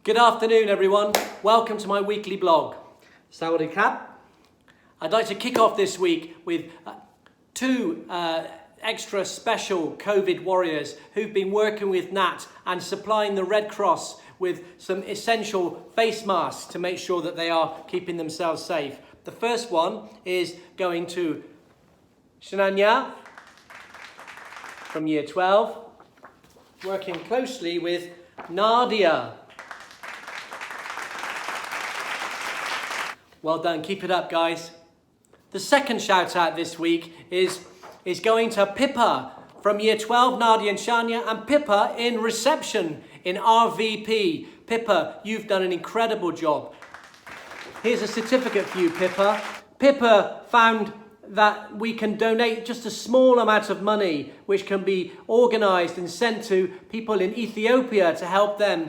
Good afternoon, everyone. Welcome to my weekly blog. Sawadee krap. I'd like to kick off this week with two extra special COVID warriors who've been working with Nat and supplying the Red Cross with some essential face masks to make sure that they are keeping themselves safe. The first one is going to Shaanya from Year 12, working closely with Nadia. Well done, keep it up, guys. The second shout out this week is going to Pippa from Year 12, Nadia and Shaanya, and Pippa in reception in RVP. Pippa, you've done an incredible job. Here's a certificate for you, Pippa. Pippa found that we can donate just a small amount of money which can be organised and sent to people in Ethiopia to help them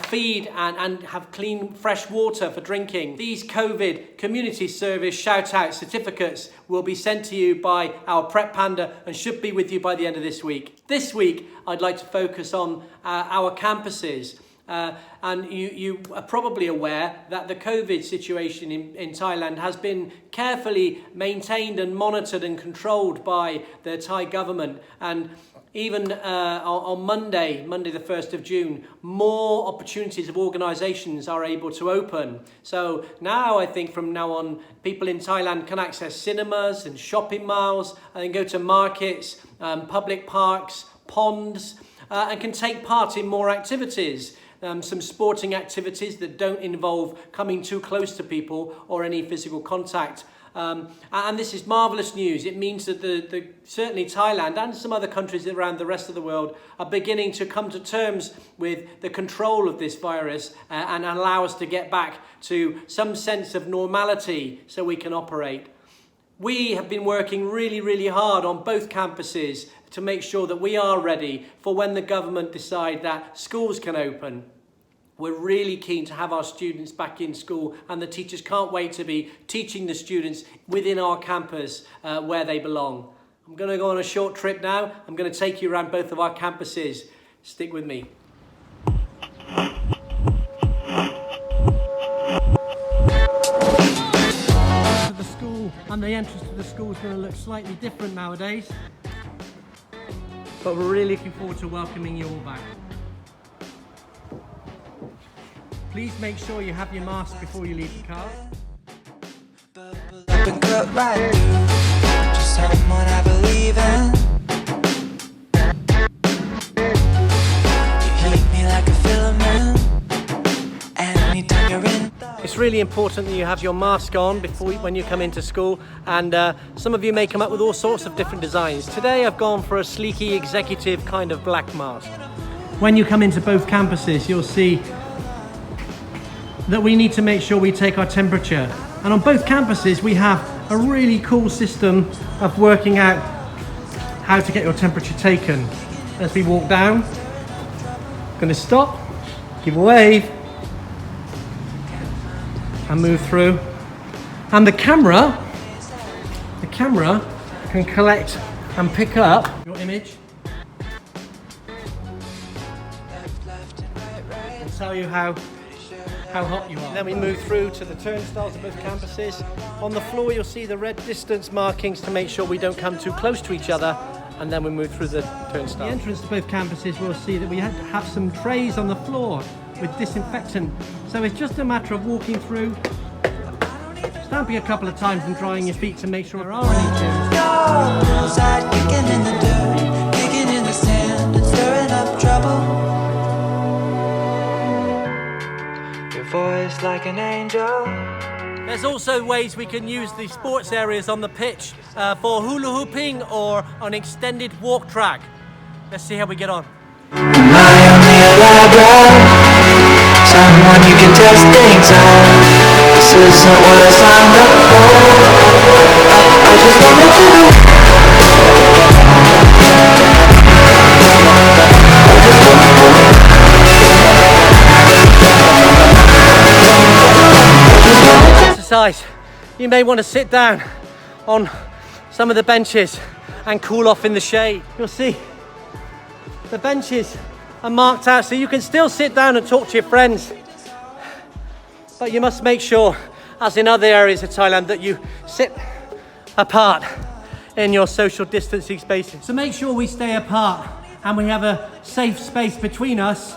feed and have clean, fresh water for drinking. These COVID community service shout-out certificates will be sent to you by our Prep Panda and should be with you by the end of this week. This week, I'd like to focus on our campuses. And you are probably aware that the COVID situation in Thailand has been carefully maintained and monitored and controlled by the Thai government. And even on Monday the 1st of June, more opportunities of organisations are able to open. So now I think from now on, people in Thailand can access cinemas and shopping malls and go to markets, public parks, ponds, and can take part in more activities. Some sporting activities that don't involve coming too close to people or any physical contact. And this is marvellous news. It means that certainly Thailand and some other countries around the rest of the world are beginning to come to terms with the control of this virus and allow us to get back to some sense of normality so we can operate. We have been working really, really hard on both campuses to make sure that we are ready for when the government decide that schools can open. We're really keen to have our students back in school, and the teachers can't wait to be teaching the students within our campus where they belong. I'm going to go on a short trip now. I'm going to take you around both of our campuses. Stick with me. The school and the entrance to the school is going to look slightly different nowadays, but we're really looking forward to welcoming you all back. Please make sure you have your mask before you leave the car. It's really important that you have your mask on when you come into school, and some of you may come up with all sorts of different designs. Today I've gone for a sleeky executive kind of black mask. When you come into both campuses, you'll see that we need to make sure we take our temperature. And on both campuses, we have a really cool system of working out how to get your temperature taken. As we walk down, I'm going to stop, give a wave, and move through. And the camera can collect and pick up your image and tell you how hot you are. Then we move through to the turnstiles of both campuses. On the floor you'll see the red distance markings to make sure we don't come too close to each other, and then we move through the turnstiles. The entrance to both campuses, we'll see that we have some trays on the floor with disinfectant. So it's just a matter of walking through, stamping a couple of times and drying your feet to make sure there are any germs. Voice like an angel. There's also ways we can use the sports areas on the pitch for hula hooping or an extended walk track. Let's see how we get on. Am I only a lab rat? Someone you can test things on. This isn't what I signed up for. I just wanted to. You may want to sit down on some of the benches and cool off in the shade. You'll see the benches are marked out so you can still sit down and talk to your friends But you must make sure, as in other areas of Thailand, that you sit apart in your social distancing spaces. So make sure we stay apart and we have a safe space between us.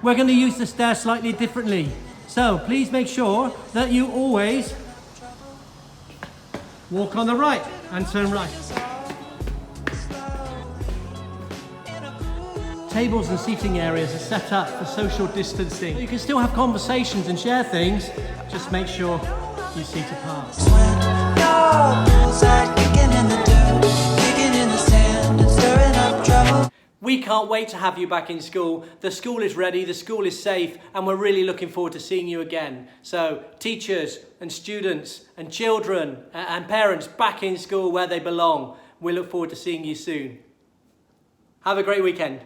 We're going to use the stairs slightly differently. So please make sure that you always walk on the right and turn right. Tables and seating areas are set up for social distancing. You can still have conversations and share things, just make sure you seat apart. We can't wait to have you back in school. The school is ready, the school is safe, and we're really looking forward to seeing you again. So teachers and students and children and parents back in school where they belong. We look forward to seeing you soon. Have a great weekend.